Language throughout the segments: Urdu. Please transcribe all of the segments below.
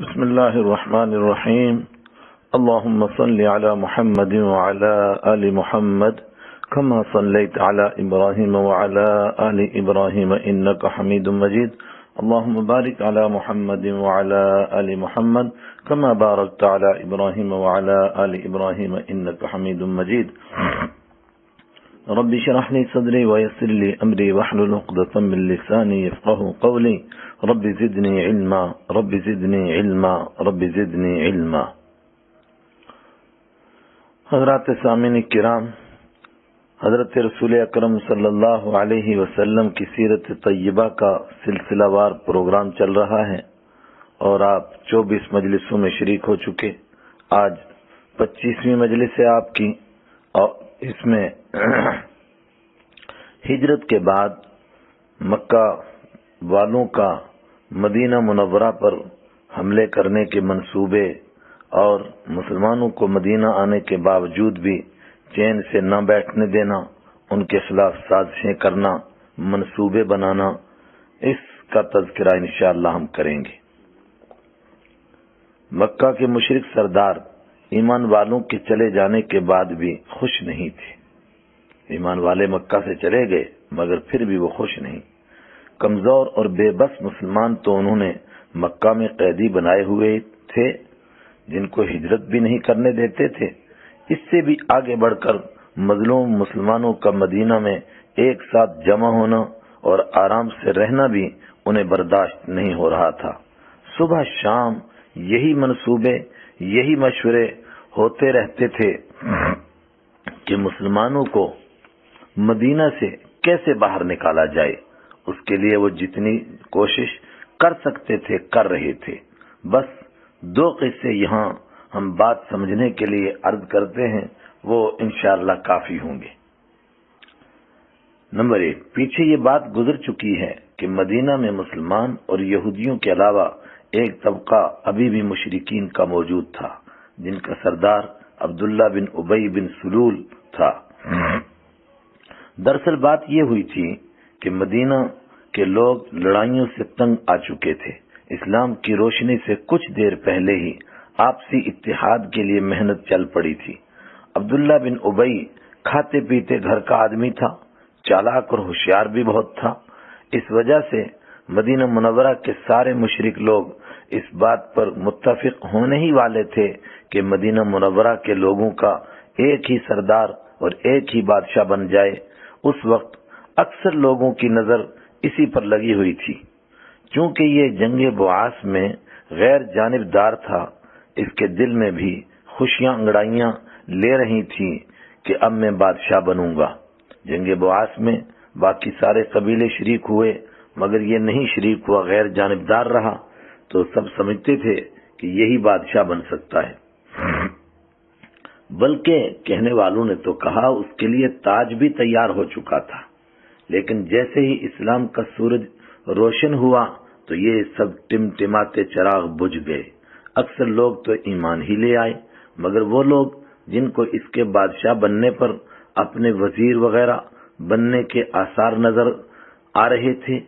بسم الله الرحمن الرحيم. اللهم صل على محمد وعلى آل محمد كما صليت على إبراهيم وعلى آل إبراهيم إنك حميد مجيد. اللهم بارك على محمد وعلى آل محمد كما باركت على إبراهيم وعلى آل إبراهيم إنك حميد مجيد. رب اشرح لي صدري ويسر لي أمري واحلل عقدة من لساني يفقهوا قولي. رب زدني علما رب زدني علما رب زدنی علما. حضرات سامعین کرام، حضرت رسول اکرم صلی اللہ علیہ وسلم کی سیرت طیبہ کا سلسلہ وار پروگرام چل رہا ہے اور آپ 24 مجلسوں میں شریک ہو چکے. آج 25ویں مجلس ہے آپ کی، اور اس میں ہجرت کے بعد مکہ والوں کا مدینہ منورہ پر حملے کرنے کے منصوبے اور مسلمانوں کو مدینہ آنے کے باوجود بھی چین سے نہ بیٹھنے دینا، ان کے خلاف سازشیں کرنا، منصوبے بنانا، اس کا تذکرہ انشاءاللہ ہم کریں گے. مکہ کے مشرک سردار ایمان والوں کے چلے جانے کے بعد بھی خوش نہیں تھے. ایمان والے مکہ سے چلے گئے مگر پھر بھی وہ خوش نہیں. کمزور اور بے بس مسلمان تو انہوں نے مکہ میں قیدی بنائے ہوئے تھے جن کو ہجرت بھی نہیں کرنے دیتے تھے. اس سے بھی آگے بڑھ کر مظلوم مسلمانوں کا مدینہ میں ایک ساتھ جمع ہونا اور آرام سے رہنا بھی انہیں برداشت نہیں ہو رہا تھا. صبح شام یہی منصوبے، یہی مشورے ہوتے رہتے تھے کہ مسلمانوں کو مدینہ سے کیسے باہر نکالا جائے. اس کے لیے وہ جتنی کوشش کر سکتے تھے کر رہے تھے. بس 2 قصے یہاں ہم بات سمجھنے کے لیے عرض کرتے ہیں، وہ انشاءاللہ کافی ہوں گے. نمبر 1، پیچھے یہ بات گزر چکی ہے کہ مدینہ میں مسلمان اور یہودیوں کے علاوہ ایک طبقہ ابھی بھی مشرکین کا موجود تھا جن کا سردار عبداللہ بن ابی بن سلول تھا. دراصل بات یہ ہوئی تھی کہ مدینہ کے لوگ لڑائیوں سے تنگ آ چکے تھے. اسلام کی روشنی سے کچھ دیر پہلے ہی آپسی اتحاد کے لیے محنت چل پڑی تھی. عبداللہ بن ابی کھاتے پیتے گھر کا آدمی تھا، چالاک اور ہوشیار بھی بہت تھا. اس وجہ سے مدینہ منورہ کے سارے مشرک لوگ اس بات پر متفق ہونے ہی والے تھے کہ مدینہ منورہ کے لوگوں کا ایک ہی سردار اور ایک ہی بادشاہ بن جائے. اس وقت اکثر لوگوں کی نظر اسی پر لگی ہوئی تھی. چونکہ یہ جنگ بعاث میں غیر جانبدار تھا، اس کے دل میں بھی خوشیاں انگڑائیاں لے رہی تھیں کہ اب میں بادشاہ بنوں گا. جنگ بعاث میں باقی سارے قبیلے شریک ہوئے مگر یہ نہیں شریک ہوا، غیر جانبدار رہا. تو سب سمجھتے تھے کہ یہی بادشاہ بن سکتا ہے. بلکہ کہنے والوں نے تو کہا اس کے لیے تاج بھی تیار ہو چکا تھا. لیکن جیسے ہی اسلام کا سورج روشن ہوا تو یہ سب ٹمٹماتے چراغ بجھ گئے. اکثر لوگ تو ایمان ہی لے آئے مگر وہ لوگ جن کو اس کے بادشاہ بننے پر اپنے وزیر وغیرہ بننے کے آثار نظر آ رہے تھے،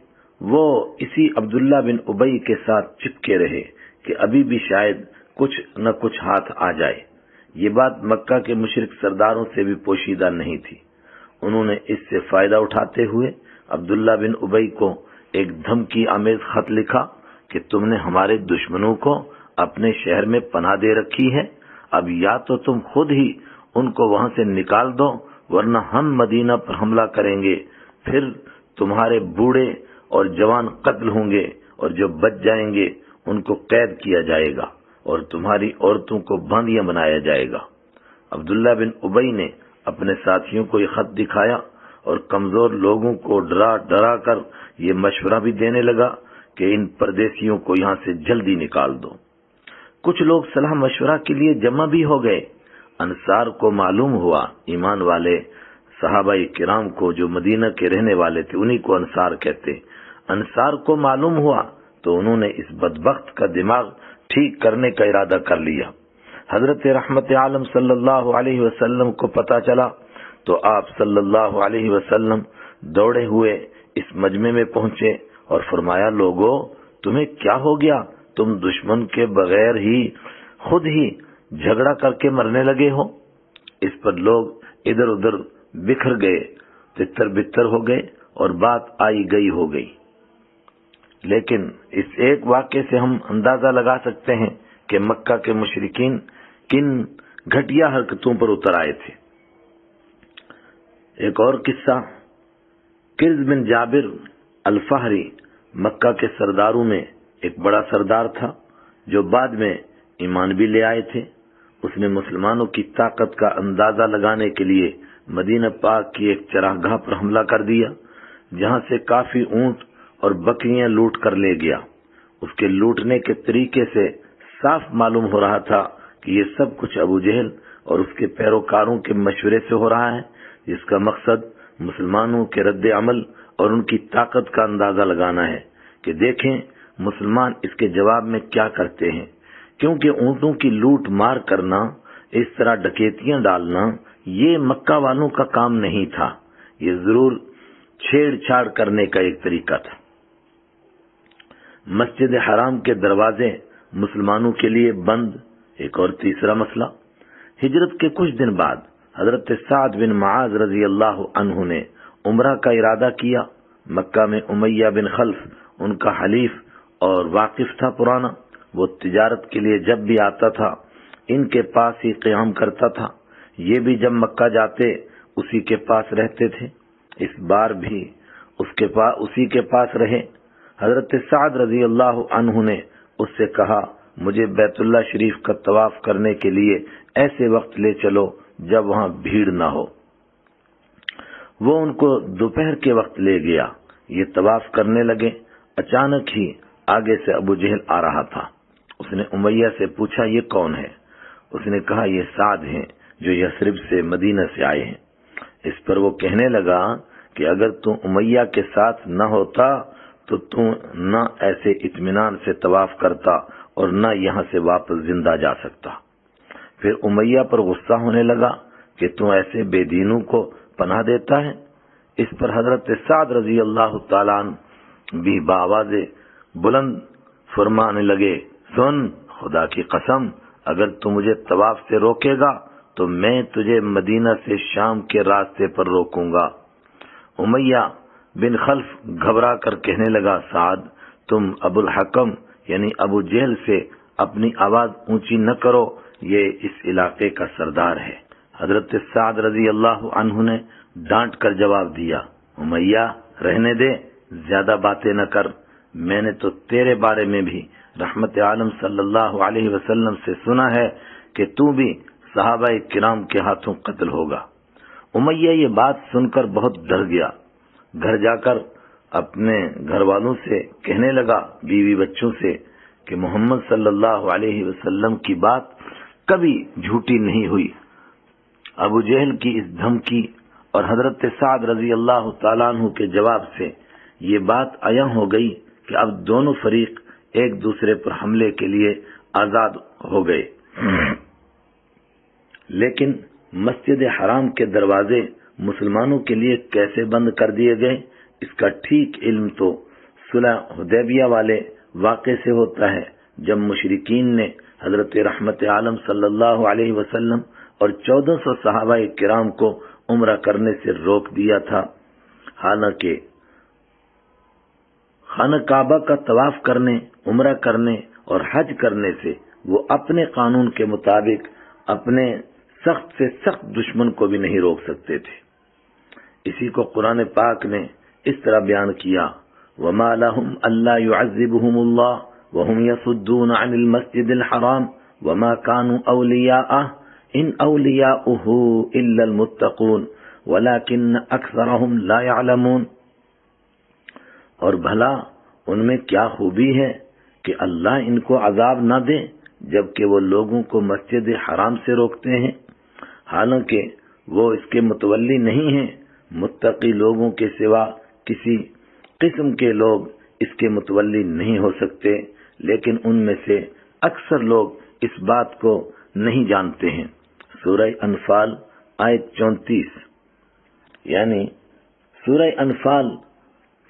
وہ اسی عبداللہ بن ابی کے ساتھ چپکے رہے کہ ابھی بھی شاید کچھ نہ کچھ ہاتھ آ جائے. یہ بات مکہ کے مشرک سرداروں سے بھی پوشیدہ نہیں تھی. انہوں نے اس سے فائدہ اٹھاتے ہوئے عبداللہ بن ابی کو ایک دھمکی آمیز خط لکھا کہ تم نے ہمارے دشمنوں کو اپنے شہر میں پناہ دے رکھی ہے، اب یا تو تم خود ہی ان کو وہاں سے نکال دو ورنہ ہم مدینہ پر حملہ کریں گے. پھر تمہارے بوڑھے اور جوان قتل ہوں گے اور جو بچ جائیں گے ان کو قید کیا جائے گا اور تمہاری عورتوں کو باندیاں بنایا جائے گا. عبداللہ بن ابی نے اپنے ساتھیوں کو یہ خط دکھایا اور کمزور لوگوں کو ڈرا ڈرا کر یہ مشورہ بھی دینے لگا کہ ان پردیسیوں کو یہاں سے جلدی نکال دو. کچھ لوگ صلاح مشورہ کے لیے جمع بھی ہو گئے. انصار کو معلوم ہوا، ایمان والے صحابہ کرام کو جو مدینہ کے رہنے والے تھے انہی کو انصار کہتے. انصار کو معلوم ہوا تو انہوں نے اس بدبخت کا دماغ ٹھیک کرنے کا ارادہ کر لیا. حضرت رحمت عالم صلی اللہ علیہ وسلم کو پتہ چلا تو آپ صلی اللہ علیہ وسلم دوڑے ہوئے اس مجمع میں پہنچے اور فرمایا، لوگو تمہیں کیا ہو گیا؟ تم دشمن کے بغیر ہی خود ہی جھگڑا کر کے مرنے لگے ہو؟ اس پر لوگ ادھر ادھر بکھر گئے، تتر بتر ہو گئے اور بات آئی گئی ہو گئی۔ لیکن اس ایک واقعے سے ہم اندازہ لگا سکتے ہیں کہ مکہ کے مشرکین کن گھٹیا حرکتوں پر اتر آئے تھے۔ ایک اور قصہ، کرز بن جابر الفہری مکہ کے سرداروں میں ایک بڑا سردار تھا جو بعد میں ایمان بھی لے آئے تھے۔ اس نے مسلمانوں کی طاقت کا اندازہ لگانے کے لیے مدینہ پاک کی ایک چراگاہ پر حملہ کر دیا، جہاں سے کافی اونٹ اور بکریاں لوٹ کر لے گیا۔ اس کے لوٹنے کے طریقے سے صاف معلوم ہو رہا تھا کہ یہ سب کچھ ابو جہل اور اس کے پیروکاروں کے مشورے سے ہو رہا ہے، جس کا مقصد مسلمانوں کے رد عمل اور ان کی طاقت کا اندازہ لگانا ہے کہ دیکھیں مسلمان اس کے جواب میں کیا کرتے ہیں، کیونکہ اونٹوں کی لوٹ مار کرنا، اس طرح ڈکیتیاں ڈالنا، یہ مکہ والوں کا کام نہیں تھا، یہ ضرور چھیڑ چھاڑ کرنے کا ایک طریقہ تھا۔ مسجد حرام کے دروازے مسلمانوں کے لیے بند، ایک اور تیسرا مسئلہ۔ ہجرت کے کچھ دن بعد حضرت سعد بن معاذ رضی اللہ عنہ نے عمرہ کا ارادہ کیا۔ مکہ میں امیہ بن خلف ان کا حلیف اور واقف تھا پرانا، وہ تجارت کے لیے جب بھی آتا تھا ان کے پاس ہی قیام کرتا تھا، یہ بھی جب مکہ جاتے اسی کے پاس رہتے تھے، اس بار بھی اسی کے پاس رہے۔ حضرت سعد رضی اللہ عنہ نے اس سے کہا، مجھے بیت اللہ شریف کا طواف کرنے کے لیے ایسے وقت لے چلو جب وہاں بھیڑ نہ ہو۔ وہ ان کو دوپہر کے وقت لے گیا، یہ طواف کرنے لگے۔ اچانک ہی آگے سے ابو جہل آ رہا تھا۔ اس نے امیہ سے پوچھا، یہ کون ہے؟ اس نے کہا، یہ سعد ہیں جو یثرب سے مدینہ سے آئے ہیں۔ اس پر وہ کہنے لگا کہ اگر تو امیہ کے ساتھ نہ ہوتا تو نہ ایسے اطمینان سے طواف کرتا اور نہ یہاں سے واپس زندہ جا سکتا۔ پھر امیہ پر غصہ ہونے لگا کہ تو ایسے بے دینوں کو پناہ دیتا ہے۔ اس پر حضرت سعد رضی اللہ تعالیٰ عنہ بھی بآواز بلند فرمانے لگے، سن، خدا کی قسم، اگر تو مجھے طواف سے روکے گا تو میں تجھے مدینہ سے شام کے راستے پر روکوں گا۔ امیہ بن خلف گھبرا کر کہنے لگا، سعد، تم ابو الحکم یعنی ابو جہل سے اپنی آواز اونچی نہ کرو، یہ اس علاقے کا سردار ہے۔ حضرت سعد رضی اللہ عنہ نے ڈانٹ کر جواب دیا، امیہ، رہنے دے، زیادہ باتیں نہ کر، میں نے تو تیرے بارے میں بھی رحمت عالم صلی اللہ علیہ وسلم سے سنا ہے کہ تو بھی صحابہ کرام کے ہاتھوں قتل ہوگا۔ امیہ یہ بات سن کر بہت ڈر گیا، گھر جا کر اپنے گھر والوں سے کہنے لگا، بیوی بچوں سے، کہ محمد صلی اللہ علیہ وسلم کی بات کبھی جھوٹی نہیں ہوئی۔ ابو جہل کی اس دھمکی اور حضرت سعد رضی اللہ تعالیٰ عنہ کے جواب سے یہ بات عیاں ہو گئی کہ اب دونوں فریق ایک دوسرے پر حملے کے لیے آزاد ہو گئے۔ لیکن مسجد حرام کے دروازے مسلمانوں کے لیے کیسے بند کر دیے گئے، اس کا ٹھیک علم تو صلح حدیبیہ والے واقعے سے ہوتا ہے، جب مشرکین نے حضرت رحمت عالم صلی اللہ علیہ وسلم اور 1400 صحابہ کرام کو عمرہ کرنے سے روک دیا تھا۔ حالانکہ خانہ کعبہ کا طواف کرنے، عمرہ کرنے اور حج کرنے سے وہ اپنے قانون کے مطابق اپنے سخت سے سخت دشمن کو بھی نہیں روک سکتے تھے۔ اسی کو قرآن پاک نے اس طرح بیان کیا، وَمَا لَهُمْ أَلَّا يُعَذِّبُهُمُ اللَّهُ وَهُمْ يَصُدُّونَ عَنِ الْمَسْجِدِ الْحَرَامِ وَمَا كَانُوا أَوْلِيَاءَهُ إِنْ أَوْلِيَاؤُهُ إِلَّا الْمُتَّقُونَ وَلَكِنَّ أَكْثَرَهُمْ لَا يَعْلَمُونَ۔ اور بھلا ان میں کیا خوبی ہے کہ اللہ ان کو عذاب نہ دے جبکہ وہ لوگوں کو مسجد حرام سے روکتے ہیں، حالانکہ وہ اس کے متولی نہیں ہیں۔ متقی لوگوں کے سوا کسی قسم کے لوگ اس کے متولی نہیں ہو سکتے، لیکن ان میں سے اکثر لوگ اس بات کو نہیں جانتے ہیں۔ سورہ انفال آیت 34، یعنی سورہ انفال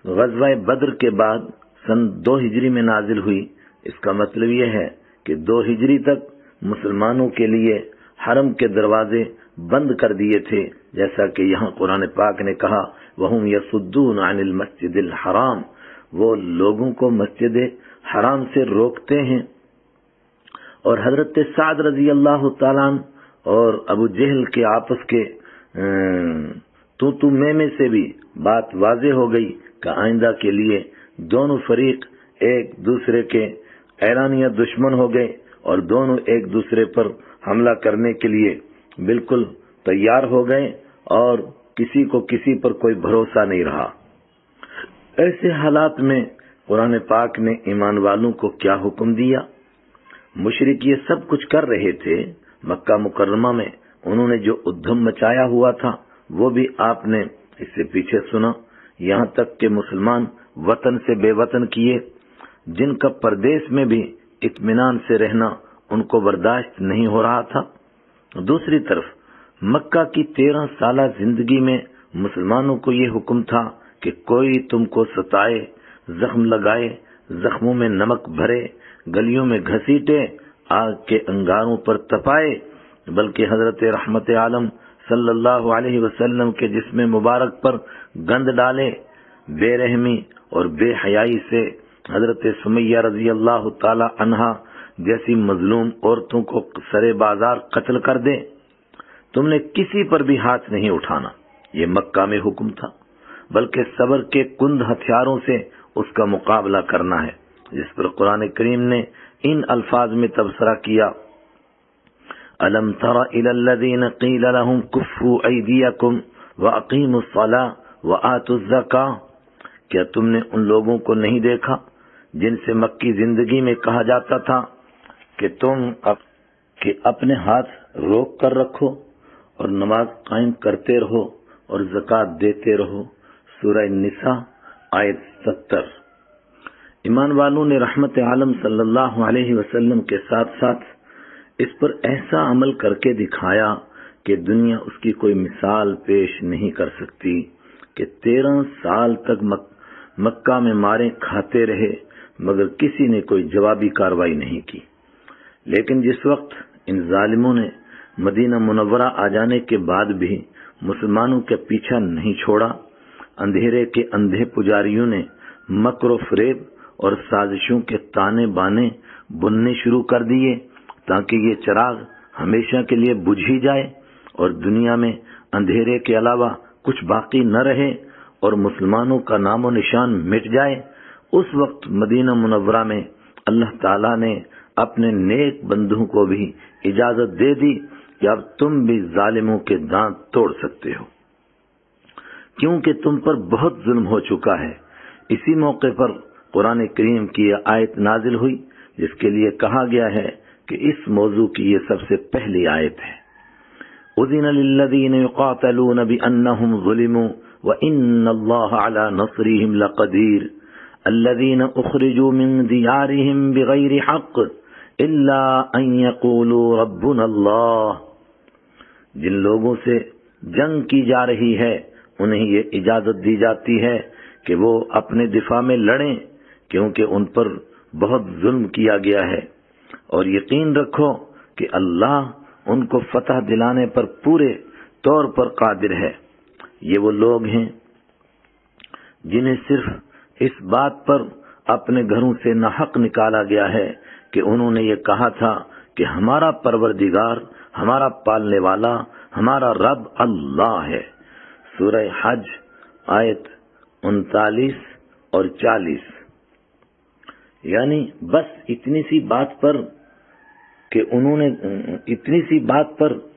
غزوہ بدر کے بعد سن 2 ہجری میں نازل ہوئی۔ اس کا مطلب یہ ہے کہ 2 ہجری تک مسلمانوں کے لیے حرم کے دروازے بند کر دیے تھے، جیسا کہ یہاں قرآن پاک نے کہا وَهُمْ يَصُدُّونَ عَنِ الْمَسْجِدِ الْحَرَامِ، وہ لوگوں کو مسجد حرام سے روکتے ہیں۔ اور حضرت سعد رضی اللہ تعالیٰ عنہ اور ابو جہل کے آپس کے تو میں سے بھی بات واضح ہو گئی کہ آئندہ کے لیے دونوں فریق ایک دوسرے کے اعلانیہ دشمن ہو گئے اور دونوں ایک دوسرے پر حملہ کرنے کے لیے بالکل تیار ہو گئے اور کسی کو کسی پر کوئی بھروسہ نہیں رہا۔ ایسے حالات میں قرآن پاک نے ایمان والوں کو کیا حکم دیا؟ مشرک یہ سب کچھ کر رہے تھے، مکہ مکرمہ میں انہوں نے جو ادھم مچایا ہوا تھا وہ بھی آپ نے اس سے پیچھے سنا، یہاں تک کہ مسلمان وطن سے بے وطن کیے، جن کا پردیس میں بھی اطمینان سے رہنا ان کو برداشت نہیں ہو رہا تھا۔ دوسری طرف مکہ کی 13 سالہ زندگی میں مسلمانوں کو یہ حکم تھا کہ کوئی تم کو ستائے، زخم لگائے، زخموں میں نمک بھرے، گلیوں میں گھسیٹے، آگ کے انگاروں پر تپائے، بلکہ حضرت رحمت عالم صلی اللہ علیہ وسلم کے جسم مبارک پر گند ڈالے۔ بے رحمی اور بے حیائی سے حضرت سمیہ رضی اللہ تعالی عنہا جیسی مظلوم عورتوں کو سرے بازار قتل کر دے۔ تم نے کسی پر بھی ہاتھ نہیں اٹھانا، یہ مکہ میں حکم تھا، بلکہ صبر کے کند ہتھیاروں سے اس کا مقابلہ کرنا ہے، جس پر قرآن کریم نے ان الفاظ میں تبصرہ کیا أَلَمْ تَرَ إِلَى الَّذِينَ قِيلَ لَهُمْ كُفُّوا أَيْدِيَكُمْ وَأَقِيمُوا الصَّلَاةَ وَآتُوا الزَّكَاةَ، کیا تم نے ان لوگوں کو نہیں دیکھا جن سے مکی زندگی میں کہا جاتا تھا کہ تم اپنے ہاتھ روک کر رکھو اور نماز قائم کرتے رہو اور زکوٰۃ دیتے رہو؟ سورہ نساء آیت 70۔ ایمان والوں نے رحمت عالم صلی اللہ علیہ وسلم کے ساتھ ساتھ اس پر ایسا عمل کر کے دکھایا کہ دنیا اس کی کوئی مثال پیش نہیں کر سکتی کہ 13 سال تک مکہ میں مارے کھاتے رہے مگر کسی نے کوئی جوابی کارروائی نہیں کی۔ لیکن جس وقت ان ظالموں نے مدینہ منورہ آ جانے کے بعد بھی مسلمانوں کا پیچھا نہیں چھوڑا، اندھیرے کے اندھے پجاریوں نے مکر و فریب اور سازشوں کے تانے بانے بننے شروع کر دیے تاکہ یہ چراغ ہمیشہ کے لیے بجھ ہی جائے اور دنیا میں اندھیرے کے علاوہ کچھ باقی نہ رہے اور مسلمانوں کا نام و نشان مٹ جائے۔ اس وقت مدینہ منورہ میں اللہ تعالیٰ نے اپنے نیک بندوں کو بھی اجازت دے دی کہ اب تم بھی ظالموں کے دانت توڑ سکتے ہو، کیونکہ تم پر بہت ظلم ہو چکا ہے۔ اسی موقع پر قرآن کریم کی یہ آیت نازل ہوئی جس کے لیے کہا گیا ہے کہ اس موضوع کی یہ سب سے پہلی آیت ہے۔ اذن للذین یقاتلون بانہم ظلموا وان اللہ علی نصرہم لقدیر الذین اخرجوا من دیارہم بغیر حق الا ان یقولوا ربنا اللہ، جن لوگوں سے جنگ کی جا رہی ہے انہیں یہ اجازت دی جاتی ہے کہ وہ اپنے دفاع میں لڑیں کیونکہ ان پر بہت ظلم کیا گیا ہے، اور یقین رکھو کہ اللہ ان کو فتح دلانے پر پورے طور پر قادر ہے۔ یہ وہ لوگ ہیں جنہیں صرف اس بات پر اپنے گھروں سے ناحق نکالا گیا ہے کہ انہوں نے یہ کہا تھا کہ ہمارا پروردگار، ہمارا پالنے والا، ہمارا رب اللہ ہے۔ سورہ حج آیت 39 اور 40۔ یعنی بس اتنی سی بات پر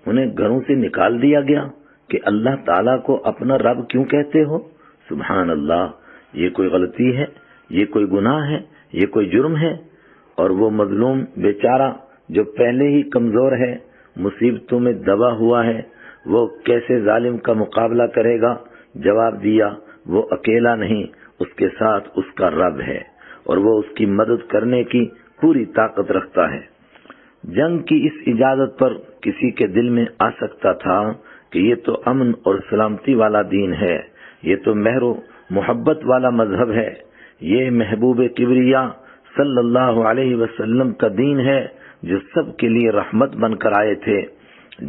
انہیں گھروں سے نکال دیا گیا کہ اللہ تعالیٰ کو اپنا رب کیوں کہتے ہو؟ سبحان اللہ، یہ کوئی غلطی ہے، یہ کوئی گناہ ہے، یہ کوئی جرم ہے۔ اور وہ مظلوم بیچارہ جو پہلے ہی کمزور ہے، مصیبتوں میں دبا ہوا ہے، وہ کیسے ظالم کا مقابلہ کرے گا؟ جواب دیا وہ اکیلا نہیں، اس کے ساتھ اس کا رب ہے اور وہ اس کی مدد کرنے کی پوری طاقت رکھتا ہے۔ جنگ کی اس اجازت پر کسی کے دل میں آ سکتا تھا کہ یہ تو امن اور سلامتی والا دین ہے، یہ تو مہر و محبت والا مذہب ہے، یہ محبوب کبریا صلی اللہ علیہ وسلم کا دین ہے جو سب کے لیے رحمت بن کر آئے تھے،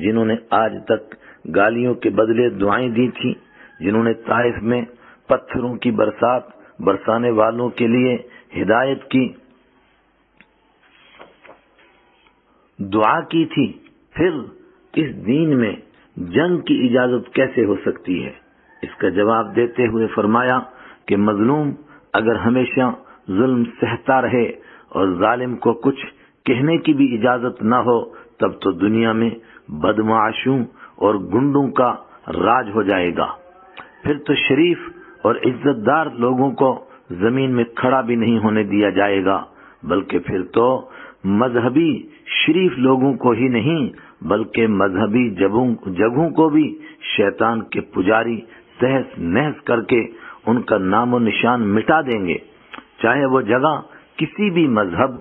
جنہوں نے آج تک گالیوں کے بدلے دعائیں دی تھی، جنہوں نے طائف میں پتھروں کی برسات برسانے والوں کے لیے ہدایت کی دعا کی تھی، پھر اس دین میں جنگ کی اجازت کیسے ہو سکتی ہے؟ اس کا جواب دیتے ہوئے فرمایا کہ مظلوم اگر ہمیشہ ظلم سہتا رہے اور ظالم کو کچھ کہنے کی بھی اجازت نہ ہو، تب تو دنیا میں بدمعاشوں اور گنڈوں کا راج ہو جائے گا، پھر تو شریف اور عزت دار لوگوں کو زمین میں کھڑا بھی نہیں ہونے دیا جائے گا، بلکہ پھر تو مذہبی شریف لوگوں کو ہی نہیں بلکہ مذہبی جگہوں کو بھی شیطان کے پجاری تہس نہس کر کے ان کا نام و نشان مٹا دیں گے، چاہے وہ جگہ کسی بھی مذہب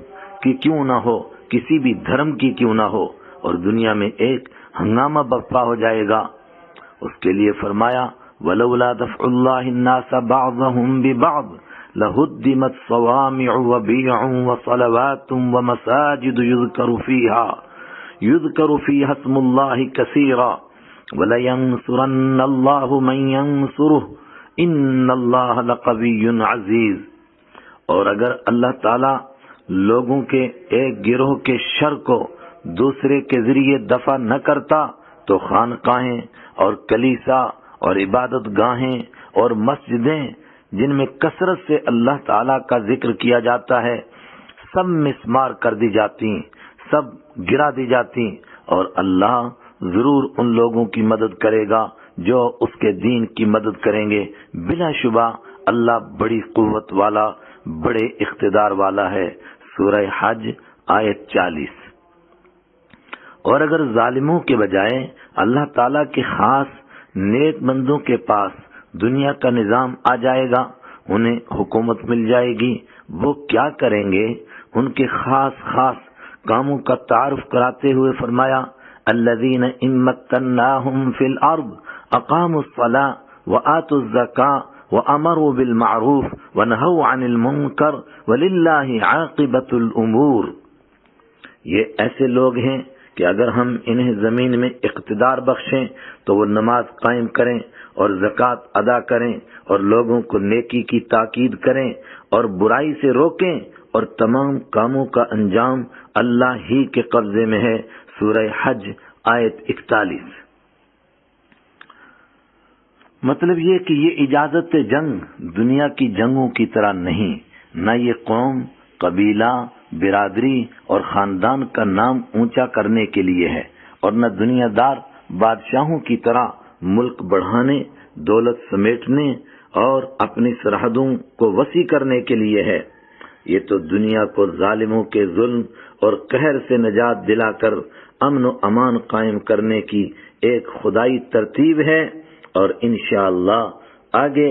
کی کیوں نہ ہو، کسی بھی دھرم کی کیوں نہ ہو، اور دنیا میں ایک ہنگامہ برپا ہو جائے گا۔ اس کے لیے فرمایا وَلَوْلَا دَفْعُ اللَّهِ النَّاسَ بَعْضَهُمْ بِبَعْضٍ لَهُدِّمَتْ صَوَامِعُ وَبِيعٌ وَصَلَوَاتٌ وَمَسَاجِدُ يُذْكَرُ فِيهَا اسْمُ اللَّهِ كَثِيرًا وَلَيَنْصُرَنَّ اللَّهُ مَن يَنْصُرُهُ إِنَّ اللَّهَ لَقَوِيٌّ عَزِيزٌ۔ اور اگر اللہ تعالی لوگوں کے ایک گروہ کے شر کو دوسرے کے ذریعے دفع نہ کرتا تو خانقاہیں اور کلیسا اور عبادت گاہیں اور مسجدیں جن میں کثرت سے اللہ تعالیٰ کا ذکر کیا جاتا ہے سب مسمار کر دی جاتی، سب گرا دی جاتی، اور اللہ ضرور ان لوگوں کی مدد کرے گا جو اس کے دین کی مدد کریں گے۔ بلا شبہ اللہ بڑی قوت والا، بڑے اقتدار والا ہے۔ سورہ حج آیت 40۔ اور اگر ظالموں کے بجائے اللہ تعالیٰ کے خاص نیک بندوں کے پاس دنیا کا نظام آ جائے گا، انہیں حکومت مل جائے گی، وہ کیا کریں گے؟ ان کے خاص کاموں کا تعارف کراتے ہوئے فرمایا الذین ان مکناہم فی الارض اقاموا الصلاۃ وآتوا الزکاۃ وامروا بالمعروف ونہوا عن المنکر وللہ عاقبۃ الامور۔ یہ ایسے لوگ ہیں کہ اگر ہم انہیں زمین میں اقتدار بخشیں تو وہ نماز قائم کریں اور زکوٰۃ ادا کریں اور لوگوں کو نیکی کی تاکید کریں اور برائی سے روکیں، اور تمام کاموں کا انجام اللہ ہی کے قبضے میں ہے۔ سورہ حج آیت 41۔ مطلب یہ کہ یہ اجازت جنگ دنیا کی جنگوں کی طرح نہیں، نہ یہ قوم، قبیلہ، برادری اور خاندان کا نام اونچا کرنے کے لیے ہے، اور نہ دنیا دار بادشاہوں کی طرح ملک بڑھانے، دولت سمیٹنے اور اپنی سرحدوں کو وسیع کرنے کے لیے ہے۔ یہ تو دنیا کو ظالموں کے ظلم اور قہر سے نجات دلا کر امن و امان قائم کرنے کی ایک خدائی ترتیب ہے، اور انشاءاللہ آگے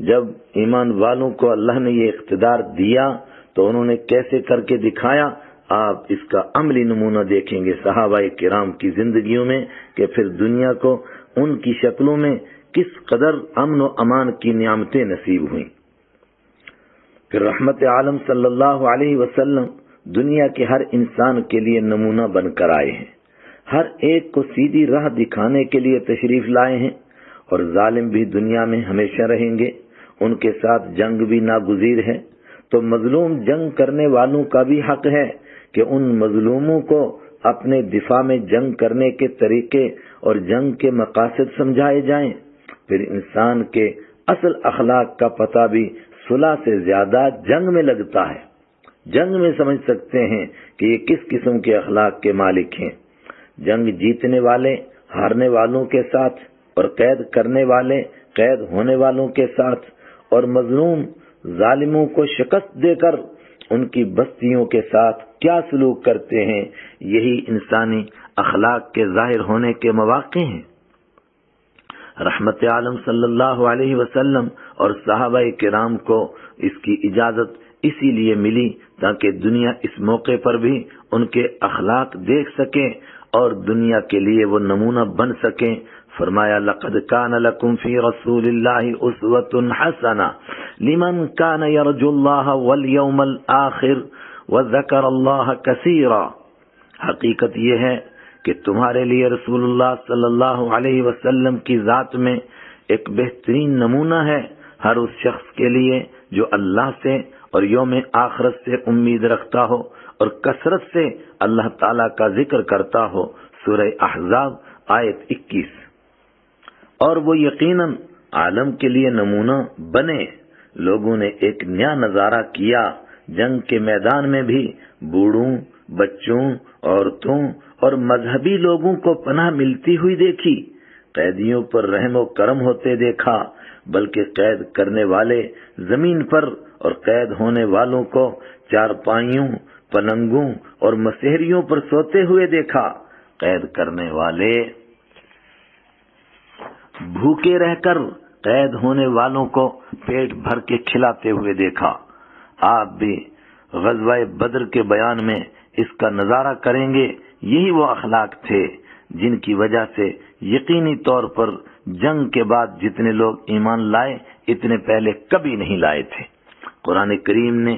جب ایمان والوں کو اللہ نے یہ اقتدار دیا تو انہوں نے کیسے کر کے دکھایا، آپ اس کا عملی نمونہ دیکھیں گے صحابہ کرام کی زندگیوں میں کہ پھر دنیا کو ان کی شکلوں میں کس قدر امن و امان کی نعمتیں نصیب ہوئیں۔ پھر رحمت عالم صلی اللہ علیہ وسلم دنیا کے ہر انسان کے لیے نمونہ بن کر آئے ہیں، ہر ایک کو سیدھی راہ دکھانے کے لیے تشریف لائے ہیں، اور ظالم بھی دنیا میں ہمیشہ رہیں گے، ان کے ساتھ جنگ بھی ناگزیر ہے، تو مظلوم جنگ کرنے والوں کا بھی حق ہے کہ ان مظلوموں کو اپنے دفاع میں جنگ کرنے کے طریقے اور جنگ کے مقاصد سمجھائے جائیں۔ پھر انسان کے اصل اخلاق کا پتہ بھی صلح سے زیادہ جنگ میں لگتا ہے۔ جنگ میں سمجھ سکتے ہیں کہ یہ کس قسم کے اخلاق کے مالک ہیں۔ جنگ جیتنے والے ہارنے والوں کے ساتھ، اور قید کرنے والے قید ہونے والوں کے ساتھ، اور مظلوم ظالموں کو شکست دے کر ان کی بستیوں کے ساتھ کیا سلوک کرتے ہیں، یہی انسانی اخلاق کے ظاہر ہونے کے مواقع ہیں۔ رحمت عالم صلی اللہ علیہ وسلم اور صحابہ کرام کو اس کی اجازت اسی لیے ملی تاکہ دنیا اس موقع پر بھی ان کے اخلاق دیکھ سکے اور دنیا کے لیے وہ نمونہ بن سکیں، فرمایا لقد کان لکم فی رسول اللہ اسوۃ حسنہ لمن کان یرجو اللہ والیوم الآخر وذکر اللہ کثیرا. حقیقت یہ ہے کہ تمہارے لیے رسول اللہ صلی اللہ علیہ وسلم کی ذات میں ایک بہترین نمونہ ہے ہر اس شخص کے لیے جو اللہ سے اور یوم آخرت سے امید رکھتا ہو اور کثرت سے اللہ تعالیٰ کا ذکر کرتا ہو. سورہ احزاب آیت 21. اور وہ یقیناً عالم کے لیے نمونہ بنے. لوگوں نے ایک نیا نظارہ کیا. جنگ کے میدان میں بھی بوڑھوں، بچوں، عورتوں اور مذہبی لوگوں کو پناہ ملتی ہوئی دیکھی. قیدیوں پر رحم و کرم ہوتے دیکھا، بلکہ قید کرنے والے زمین پر اور قید ہونے والوں کو چارپائیوں، پلنگوں اور مسہریوں پر سوتے ہوئے دیکھا. قید کرنے والے بھوکے رہ کر قید ہونے والوں کو پیٹ بھر کے کھلاتے ہوئے دیکھا. آپ بھی غزوہ بدر کے بیان میں اس کا نظارہ کریں گے. یہی وہ اخلاق تھے جن کی وجہ سے یقینی طور پر جنگ کے بعد جتنے لوگ ایمان لائے اتنے پہلے کبھی نہیں لائے تھے. قرآن کریم نے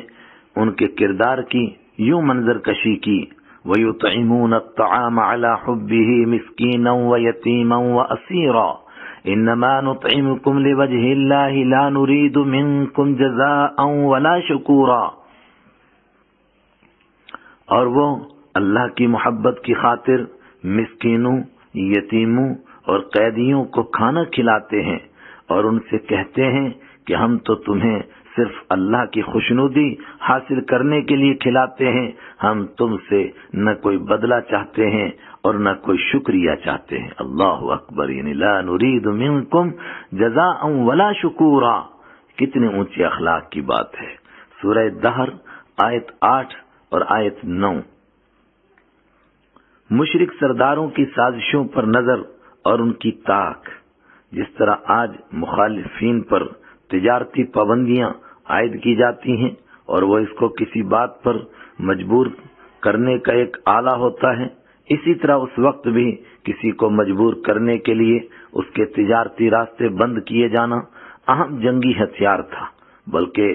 ان کے کردار کی یوں منظر کشی کی. وَيُطْعِمُونَ الطَّعَامَ عَلَى حُبِّهِ مِسْكِينًا وَيَتِيمًا وَأَسِيرًا إِنَّمَا نُطْعِمُكُمْ لِوَجْهِ اللَّهِ لَا نُرِيدُ مِنكُمْ جَزَاءً وَلَا شُكُورًا. اور وہ اللہ کی محبت کی خاطر مسکینوں، یتیموں اور قیدیوں کو کھانا کھلاتے ہیں اور ان سے کہتے ہیں کہ ہم تو تمہیں صرف اللہ کی خوشنودی حاصل کرنے کے لیے کھلاتے ہیں. ہم تم سے نہ کوئی بدلہ چاہتے ہیں اور نہ کوئی شکریہ چاہتے ہیں. اللہ اکبر. یعنی لا نرید منکم جزاء ولا شکورا. کتنے اونچے اخلاق کی بات ہے. سورہ دہر آیت 8 اور آیت 9. مشرک سرداروں کی سازشوں پر نظر اور ان کی طاق. جس طرح آج مخالفین پر تجارتی پابندیاں عائد کی جاتی ہیں اور وہ اس کو کسی بات پر مجبور کرنے کا ایک آلہ ہوتا ہے، اسی طرح اس وقت بھی کسی کو مجبور کرنے کے لیے اس کے تجارتی راستے بند کیے جانا اہم جنگی ہتھیار تھا. بلکہ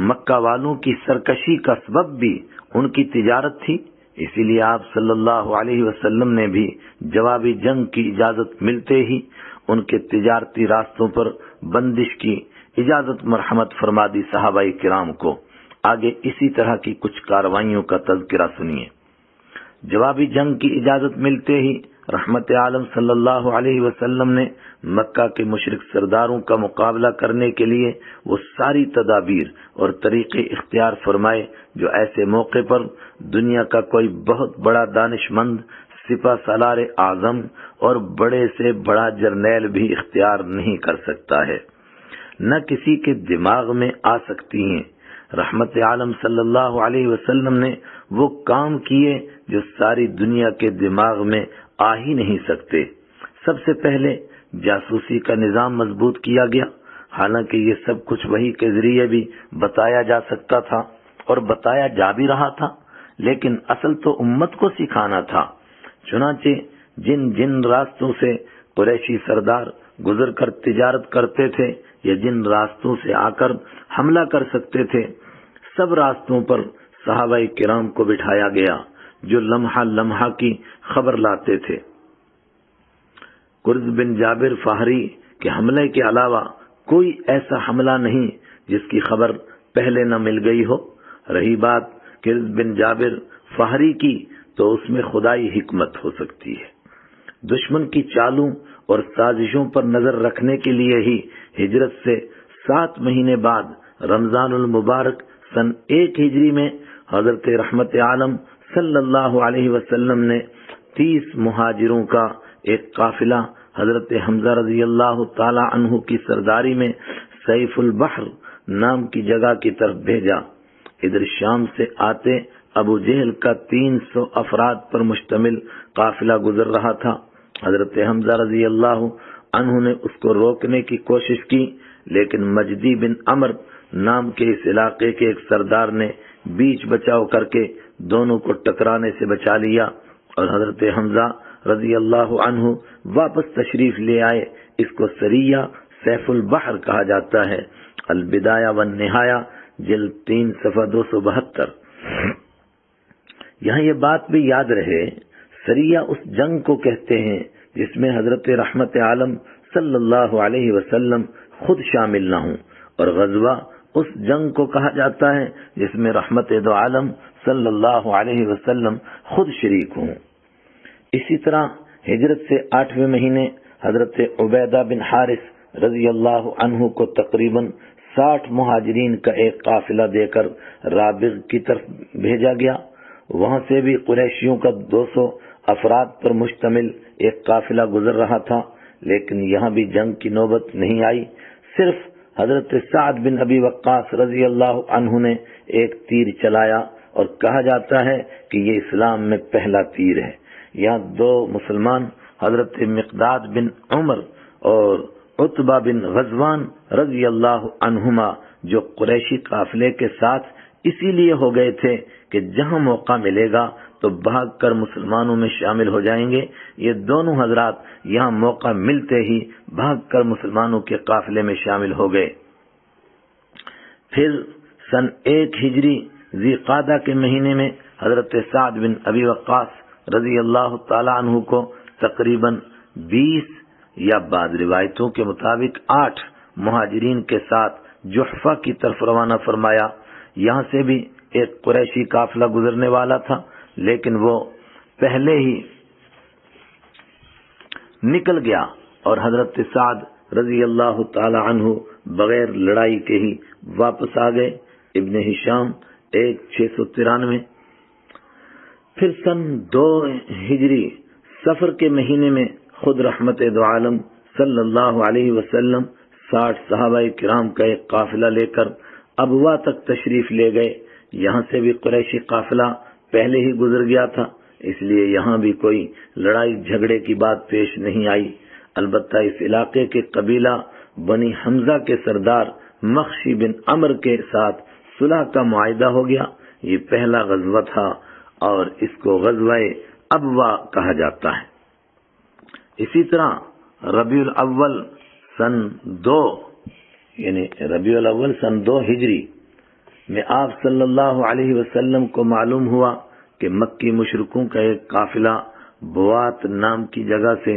مکہ والوں کی سرکشی کا سبب بھی ان کی تجارت تھی. اسی لیے آپ صلی اللہ علیہ وسلم نے بھی جوابی جنگ کی اجازت ملتے ہی ان کے تجارتی راستوں پر بندش کی اجازت مرحمت فرما دی صحابہ کرام کو. آگے اسی طرح کی کچھ کاروائیوں کا تذکرہ سنیے. جوابی جنگ کی اجازت ملتے ہی رحمت عالم صلی اللہ علیہ وسلم نے مکہ کے مشرک سرداروں کا مقابلہ کرنے کے لیے وہ ساری تدابیر اور طریقے اختیار فرمائے جو ایسے موقع پر دنیا کا کوئی بہت بڑا دانش مند، سپہ سالار اعظم اور بڑے سے بڑا جرنیل بھی اختیار نہیں کر سکتا ہے، نہ کسی کے دماغ میں آ سکتی ہیں. رحمت عالم صلی اللہ علیہ وسلم نے وہ کام کیے جو ساری دنیا کے دماغ میں آ ہی نہیں سکتے. سب سے پہلے جاسوسی کا نظام مضبوط کیا گیا. حالانکہ یہ سب کچھ وحی کے ذریعے بھی بتایا جا سکتا تھا اور بتایا جا بھی رہا تھا، لیکن اصل تو امت کو سکھانا تھا. چنانچہ جن جن راستوں سے قریشی سردار گزر کر تجارت کرتے تھے یا جن راستوں سے آ کر حملہ کر سکتے تھے، سب راستوں پر صحابہ کرام کو بٹھایا گیا جو لمحہ لمحہ کی خبر لاتے تھے. قرظ بن جابر فہری کے حملے کے علاوہ کوئی ایسا حملہ نہیں جس کی خبر پہلے نہ مل گئی ہو. رہی بات قرظ بن جابر فہری کی تو اس میں خدائی حکمت ہو سکتی ہے. دشمن کی چالوں اور سازشوں پر نظر رکھنے کے لیے ہی ہجرت سے 7 مہینے بعد رمضان المبارک سن 1 ہجری میں حضرت رحمت عالم صلی اللہ علیہ وسلم نے 30 مہاجروں کا ایک قافلہ حضرت حمزہ رضی اللہ تعالی عنہ کی سرداری میں سیف البحر نام کی جگہ کی طرف بھیجا. ادھر شام سے آتے ابو جہل کا 300 افراد پر مشتمل قافلہ گزر رہا تھا. حضرت حمزہ رضی اللہ عنہ نے اس کو روکنے کی کوشش کی، لیکن مجدی بن عمر نام کے اس علاقے کے ایک سردار نے بیچ بچاؤ کر کے دونوں کو ٹکرانے سے بچا لیا اور حضرت حمزہ رضی اللہ عنہ واپس تشریف لے آئے۔ اس کو سریہ سیف البحر کہا جاتا ہے۔ البدایہ والنہایہ جلد 3 صفحہ 272۔ یہاں یہ بات بھی یاد رہے، سریہ اس جنگ کو کہتے ہیں جس میں حضرت رحمت عالم صلی اللہ علیہ وسلم خود شامل نہ ہوں، اور غزوہ اس جنگ کو کہا جاتا ہے جس میں رحمت دو عالم صلی اللہ علیہ وسلم خود شریک ہوں۔ اسی طرح ہجرت سے 8ویں مہینے حضرت عبیدہ بن حارث رضی اللہ عنہ کو تقریباً 60 مہاجرین کا ایک قافلہ دے کر رابغ کی طرف بھیجا گیا۔ وہاں سے بھی قریشیوں کا 200 افراد پر مشتمل ایک قافلہ گزر رہا تھا، لیکن یہاں بھی جنگ کی نوبت نہیں آئی۔ صرف حضرت سعد بن ابی وقاص رضی اللہ عنہ نے ایک تیر چلایا، اور کہا جاتا ہے کہ یہ اسلام میں پہلا تیر ہے۔ یہاں 2 مسلمان حضرت مقداد بن عمر اور عتبہ بن غزوان رضی اللہ عنہما، جو قریشی قافلے کے ساتھ اسی لیے ہو گئے تھے کہ جہاں موقع ملے گا تو بھاگ کر مسلمانوں میں شامل ہو جائیں گے، یہ دونوں حضرات یہاں موقع ملتے ہی بھاگ کر مسلمانوں کے قافلے میں شامل ہو گئے۔ پھر سن 1 ہجری ذی قعدہ کے مہینے میں حضرت سعد بن ابی وقاص رضی اللہ تعالی عنہ کو تقریباً 20 یا بعض روایتوں کے مطابق 8 مہاجرین کے ساتھ جحفہ کی طرف روانہ فرمایا۔ یہاں سے بھی ایک قریشی قافلہ گزرنے والا تھا، لیکن وہ پہلے ہی نکل گیا، اور حضرت سعد رضی اللہ تعالی عنہ بغیر لڑائی کے ہی واپس آ گئے۔ ابن ہشام 693۔ پھر سن 2 ہجری صفر کے مہینے میں خود رحمت دو عالم صلی اللہ علیہ وسلم 60 صحابہ کرام کا ایک قافلہ لے کر ابوا تک تشریف لے گئے۔ یہاں سے بھی قریشی قافلہ پہلے ہی گزر گیا تھا، اس لیے یہاں بھی کوئی لڑائی جھگڑے کی بات پیش نہیں آئی۔ البتہ اس علاقے کے قبیلہ بنی حمزہ کے سردار مخشی بن عمر کے ساتھ صلح کا معاہدہ ہو گیا۔ یہ پہلا غزوہ تھا اور اس کو غزوہ ابوا کہا جاتا ہے۔ اسی طرح ربیع الاول سن 2 ہجری میں آپ صلی اللہ علیہ وسلم کو معلوم ہوا کہ مکی مشرکوں کا ایک قافلہ بوات نام کی جگہ سے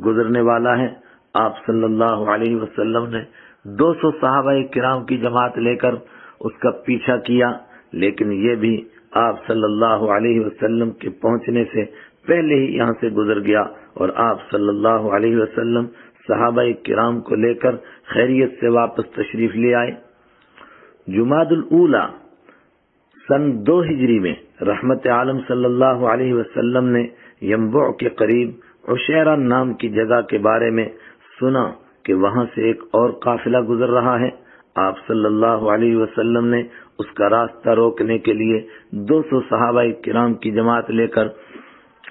گزرنے والا ہے۔ آپ صلی اللہ علیہ وسلم نے 200 صحابہ کرام کی جماعت لے کر اس کا پیچھا کیا، لیکن یہ بھی آپ صلی اللہ علیہ وسلم کے پہنچنے سے پہلے ہی یہاں سے گزر گیا، اور آپ صلی اللہ علیہ وسلم صحابہ کرام کو لے کر خیریت سے واپس تشریف لے آئے۔ جمادی الاولی سن 2 ہجری میں رحمت عالم صلی اللہ علیہ وسلم نے ینبوع کے قریب عشیرہ نام کی جگہ کے بارے میں سنا کہ وہاں سے ایک اور قافلہ گزر رہا ہے۔ آپ صلی اللہ علیہ وسلم نے اس کا راستہ روکنے کے لیے 200 صحابہ کرام کی جماعت لے کر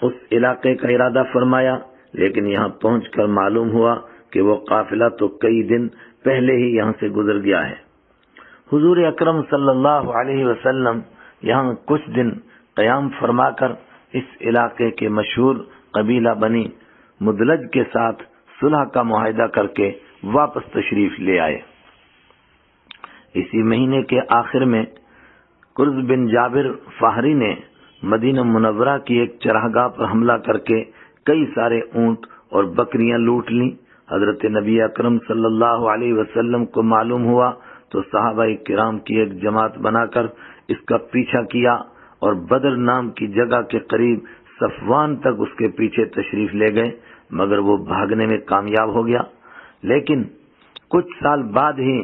اس علاقے کا ارادہ فرمایا، لیکن یہاں پہنچ کر معلوم ہوا کہ وہ قافلہ تو کئی دن پہلے ہی یہاں سے گزر گیا ہے۔ حضور اکرم صلی اللہ علیہ وسلم یہاں کچھ دن قیام فرما کر اس علاقے کے مشہور قبیلہ بنی مدلج کے ساتھ صلح کا معاہدہ کر کے واپس تشریف لے آئے۔ اسی مہینے کے آخر میں کرز بن جابر فہری نے مدینہ منورہ کی ایک چراگاہ پر حملہ کر کے کئی سارے اونٹ اور بکریاں لوٹ لیں۔ حضرت نبی اکرم صلی اللہ علیہ وسلم کو معلوم ہوا تو صحابہ کرام کی ایک جماعت بنا کر اس کا پیچھا کیا، اور بدر نام کی جگہ کے قریب صفوان تک اس کے پیچھے تشریف لے گئے، مگر وہ بھاگنے میں کامیاب ہو گیا۔ لیکن کچھ سال بعد ہی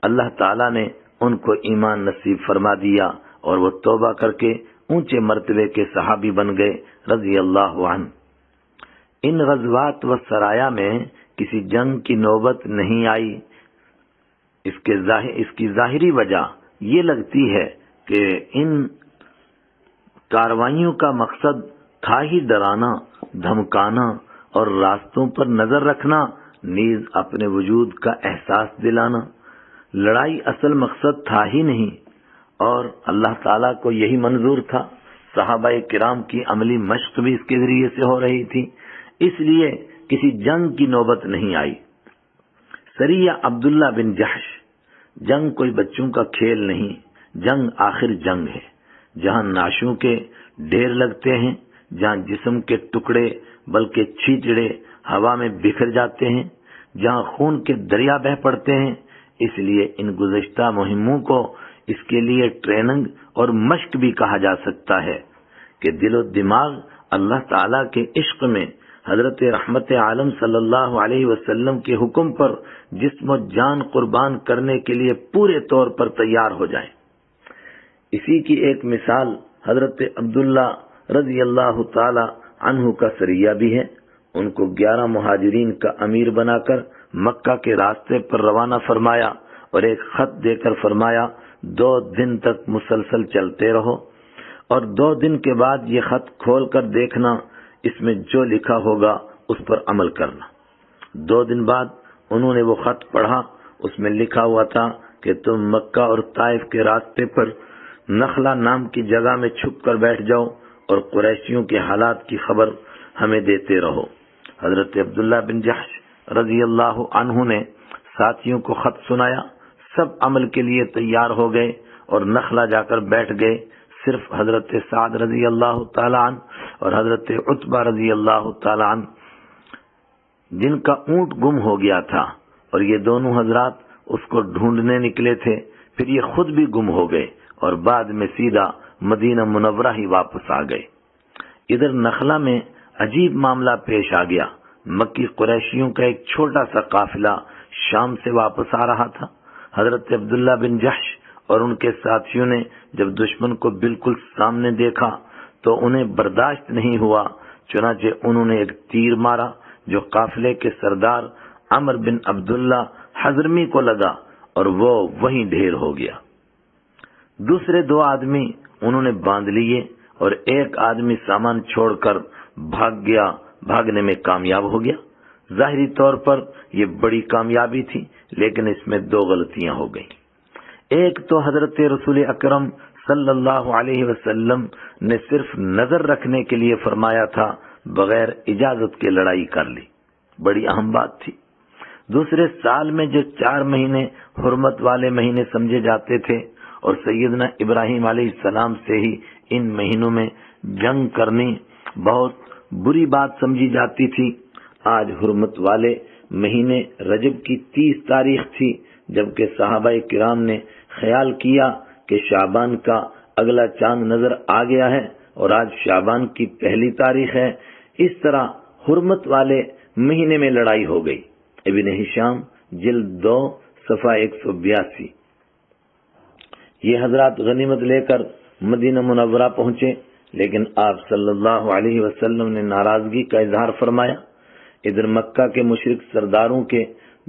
اللہ تعالیٰ نے ان کو ایمان نصیب فرما دیا، اور وہ توبہ کر کے اونچے مرتبے کے صحابی بن گئے رضی اللہ عنہ۔ ان غزوات و سرایا میں کسی جنگ کی نوبت نہیں آئی۔ اس کی ظاہری وجہ یہ لگتی ہے کہ ان کاروائیوں کا مقصد تھا ہی ڈرانا، دھمکانا اور راستوں پر نظر رکھنا، نیز اپنے وجود کا احساس دلانا۔ لڑائی اصل مقصد تھا ہی نہیں، اور اللہ تعالیٰ کو یہی منظور تھا۔ صحابہ کرام کی عملی مشق بھی اس کے ذریعے سے ہو رہی تھی۔ اس لیے کسی جنگ کی نوبت نہیں آئی۔ سریہ عبداللہ بن جحش، جنگ کوئی بچوں کا کھیل نہیں، جنگ آخر جنگ ہے، جہاں ناشوں کے ڈھیر لگتے ہیں، جہاں جسم کے ٹکڑے بلکہ چھیچڑے ہوا میں بکھر جاتے ہیں، جہاں خون کے دریا بہہ پڑتے ہیں۔ اس لیے ان گزشتہ مہموں کو اس کے لیے ٹریننگ اور مشق بھی کہا جا سکتا ہے کہ دل و دماغ اللہ تعالیٰ کے عشق میں حضرت رحمت عالم صلی اللہ علیہ وسلم کے حکم پر جسم و جان قربان کرنے کے لیے پورے طور پر تیار ہو جائیں۔ اسی کی ایک مثال حضرت عبداللہ رضی اللہ تعالی عنہ کا سریہ بھی ہے۔ ان کو 11 مہاجرین کا امیر بنا کر مکہ کے راستے پر روانہ فرمایا اور ایک خط دے کر فرمایا 2 دن تک مسلسل چلتے رہو اور 2 دن کے بعد یہ خط کھول کر دیکھنا، اس میں جو لکھا ہوگا اس پر عمل کرنا۔ 2 دن بعد انہوں نے وہ خط پڑھا، اس میں لکھا ہوا تھا کہ تم مکہ اور طائف کے راستے پر نخلا نام کی جگہ میں چھپ کر بیٹھ جاؤ اور قریشیوں کے حالات کی خبر ہمیں دیتے رہو۔ حضرت عبداللہ بن جحش رضی اللہ عنہ نے ساتھیوں کو خط سنایا، سب عمل کے لیے تیار ہو گئے اور نخلا جا کر بیٹھ گئے۔ صرف حضرت سعد رضی اللہ تعالی عنہ اور حضرت عتبہ رضی اللہ تعالی عنہ جن کا اونٹ گم ہو گیا تھا اور یہ دونوں حضرات اس کو ڈھونڈنے نکلے تھے، پھر یہ خود بھی گم ہو گئے اور بعد میں سیدھا مدینہ منورہ ہی واپس آ گئے۔ ادھر نخلا میں عجیب معاملہ پیش آ گیا۔ مکی قریشیوں کا ایک چھوٹا سا قافلہ شام سے واپس آ رہا تھا۔ حضرت عبداللہ بن جحش اور ان کے ساتھیوں نے جب دشمن کو بالکل سامنے دیکھا تو انہیں برداشت نہیں ہوا، چنانچہ انہوں نے ایک تیر مارا جو قافلے کے سردار عمر بن عبداللہ حضرمی کو لگا اور وہ وہیں ڈھیر ہو گیا۔ دوسرے 2 آدمی انہوں نے باندھ لیے اور ایک آدمی سامان چھوڑ کر بھاگنے میں کامیاب ہو گیا۔ ظاہری طور پر یہ بڑی کامیابی تھی، لیکن اس میں 2 غلطیاں ہو گئیں۔ ایک تو حضرت رسول اکرم صلی اللہ علیہ وسلم نے صرف نظر رکھنے کے لیے فرمایا تھا، بغیر اجازت کے لڑائی کر لی، بڑی اہم بات تھی۔ دوسرے، سال میں جو 4 مہینے حرمت والے مہینے سمجھے جاتے تھے اور سیدنا ابراہیم علیہ السلام سے ہی ان مہینوں میں جنگ کرنی بہت بری بات سمجھی جاتی تھی، آج حرمت والے مہینے رجب کی 30 تاریخ تھی، جبکہ صحابہ کرام نے خیال کیا کہ شعبان کا اگلا چاند نظر آ گیا ہے اور آج شعبان کی 1 تاریخ ہے۔ اس طرح حرمت والے مہینے میں لڑائی ہو گئی۔ ابن ہشام جلد 2 صفحہ 182۔ یہ حضرات غنیمت لے کر مدینہ منورہ پہنچے، لیکن آپ صلی اللہ علیہ وسلم نے ناراضگی کا اظہار فرمایا۔ ادھر مکہ کے مشرک سرداروں کے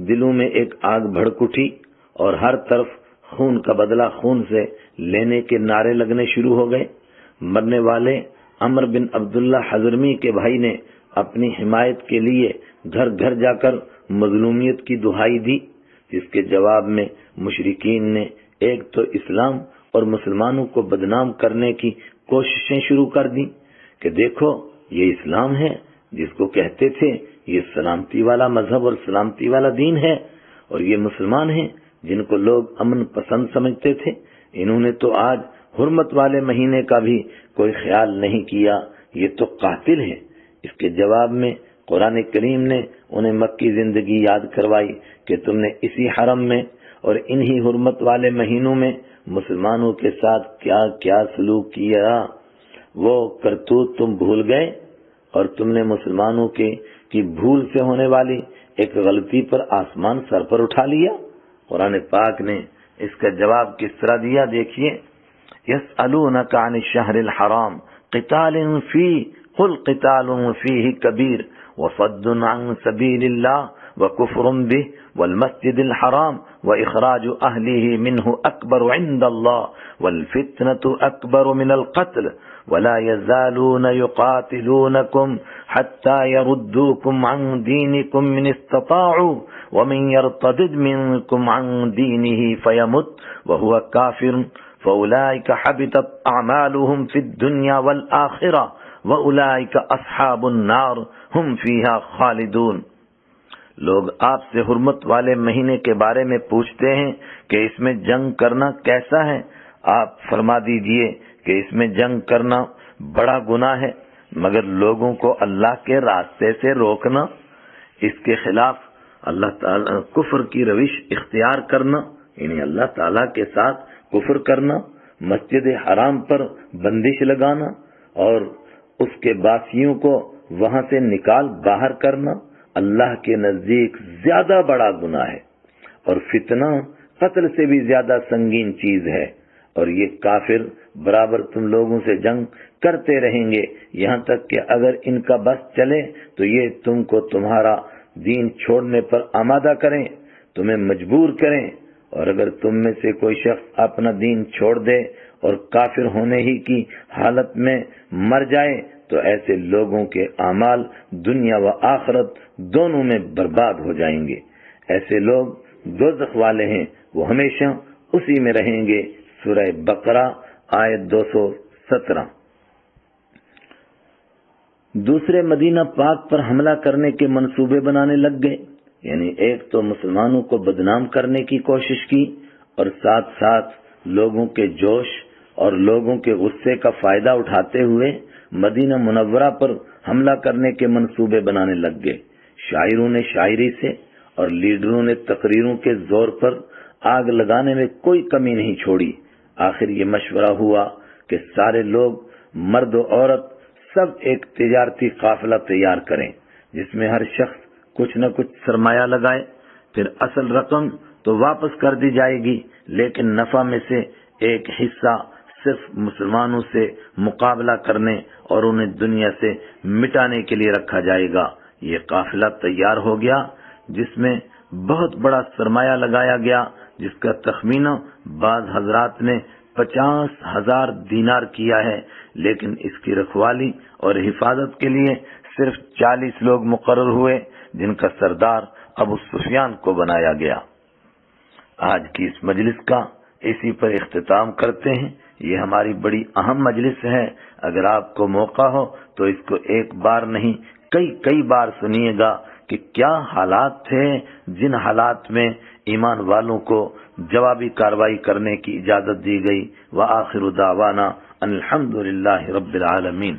دلوں میں ایک آگ بھڑک اٹھی اور ہر طرف خون کا بدلہ خون سے لینے کے نعرے لگنے شروع ہو گئے۔ مرنے والے عمر بن عبداللہ حضرمی کے بھائی نے اپنی حمایت کے لیے گھر گھر جا کر مظلومیت کی دہائی دی، جس کے جواب میں مشرکین نے ایک تو اسلام اور مسلمانوں کو بدنام کرنے کی کوششیں شروع کر دی کہ دیکھو یہ اسلام ہے جس کو کہتے تھے یہ سلامتی والا مذہب اور سلامتی والا دین ہے، اور یہ مسلمان ہیں جن کو لوگ امن پسند سمجھتے تھے، انہوں نے تو آج حرمت والے مہینے کا بھی کوئی خیال نہیں کیا، یہ تو قاتل ہے۔ اس کے جواب میں قرآن کریم نے انہیں مکی زندگی یاد کروائی کہ تم نے اسی حرم میں اور انہی حرمت والے مہینوں میں مسلمانوں کے ساتھ کیا کیا سلوک کیا، وہ کرتوت تم بھول گئے اور تم نے مسلمانوں کی بھول سے ہونے والی ایک غلطی پر آسمان سر پر اٹھا لیا۔ قرآن پاک نے اس کا جواب کس طرح دیا، دیکھیے، یسألونک عن الشہر الحرام قتال فیہ قل قتال فیہ کبیر وصد عن سبیل اللہ وکفر بہ والمسجد الحرام واخراج اہلہ منہ اکبر عند اللہ والفتنة اکبر من القتل ولا يزالون يقاتلونكم حتى يردوكم عن دينكم من استطاعوا ومن يرتد منكم عن دينه فيمت وهو كافر فأولئك حبطت أعمالهم في الدنيا والآخرة وَأُولَٰئِكَ أَصْحَابُ النَّارِ هُمْ فِيهَا خَالِدُونَ۔ لوگ آپ سے حرمت والے مہینے کے بارے میں پوچھتے ہیں کہ اس میں جنگ کرنا کیسا ہے؟ آپ فرما دیجئے کہ اس میں جنگ کرنا بڑا گناہ ہے، مگر لوگوں کو اللہ کے راستے سے روکنا، اس کے خلاف اللہ تعالی کفر کی روش اختیار کرنا، یعنی اللہ تعالیٰ کے ساتھ کفر کرنا، مسجد حرام پر بندش لگانا اور اس کے باسیوں کو وہاں سے نکال باہر کرنا اللہ کے نزدیک زیادہ بڑا گناہ ہے، اور فتنہ قتل سے بھی زیادہ سنگین چیز ہے۔ اور یہ کافر برابر تم لوگوں سے جنگ کرتے رہیں گے، یہاں تک کہ اگر ان کا بس چلے تو یہ تم کو تمہارا دین چھوڑنے پر آمادہ کریں، تمہیں مجبور کریں، اور اگر تم میں سے کوئی شخص اپنا دین چھوڑ دے اور کافر ہونے ہی کی حالت میں مر جائے تو ایسے لوگوں کے اعمال دنیا و آخرت دونوں میں برباد ہو جائیں گے۔ ایسے لوگ دوزخ والے ہیں، وہ ہمیشہ اسی میں رہیں گے۔ سورہ بقرہ آیت 217۔ دوسرے مدینہ پاک پر حملہ کرنے کے منصوبے بنانے لگ گئے، یعنی ایک تو مسلمانوں کو بدنام کرنے کی کوشش کی، اور ساتھ ساتھ لوگوں کے جوش اور لوگوں کے غصے کا فائدہ اٹھاتے ہوئے مدینہ منورہ پر حملہ کرنے کے منصوبے بنانے لگ گئے۔ شاعروں نے شاعری سے اور لیڈروں نے تقریروں کے زور پر آگ لگانے میں کوئی کمی نہیں چھوڑی۔ آخر یہ مشورہ ہوا کہ سارے لوگ مرد و عورت سب ایک تجارتی قافلہ تیار کریں جس میں ہر شخص کچھ نہ کچھ سرمایہ لگائے، پھر اصل رقم تو واپس کر دی جائے گی، لیکن نفع میں سے ایک حصہ صرف مسلمانوں سے مقابلہ کرنے اور انہیں دنیا سے مٹانے کے لیے رکھا جائے گا۔ یہ قافلہ تیار ہو گیا جس میں بہت بڑا سرمایہ لگایا گیا، جس کا تخمینہ بعض حضرات نے 50,000 دینار کیا ہے، لیکن اس کی رکھوالی اور حفاظت کے لیے صرف 40 لوگ مقرر ہوئے، جن کا سردار ابو سفیان کو بنایا گیا۔ آج کی اس مجلس کا اسی پر اختتام کرتے ہیں۔ یہ ہماری بڑی اہم مجلس ہے، اگر آپ کو موقع ہو تو اس کو ایک بار نہیں کئی بار سنیے گا کہ کیا حالات تھے جن حالات میں ایمان والوں کو جوابی کارروائی کرنے کی اجازت دی گئی۔ وآخر دعوانا ان الحمد للہ رب العالمین۔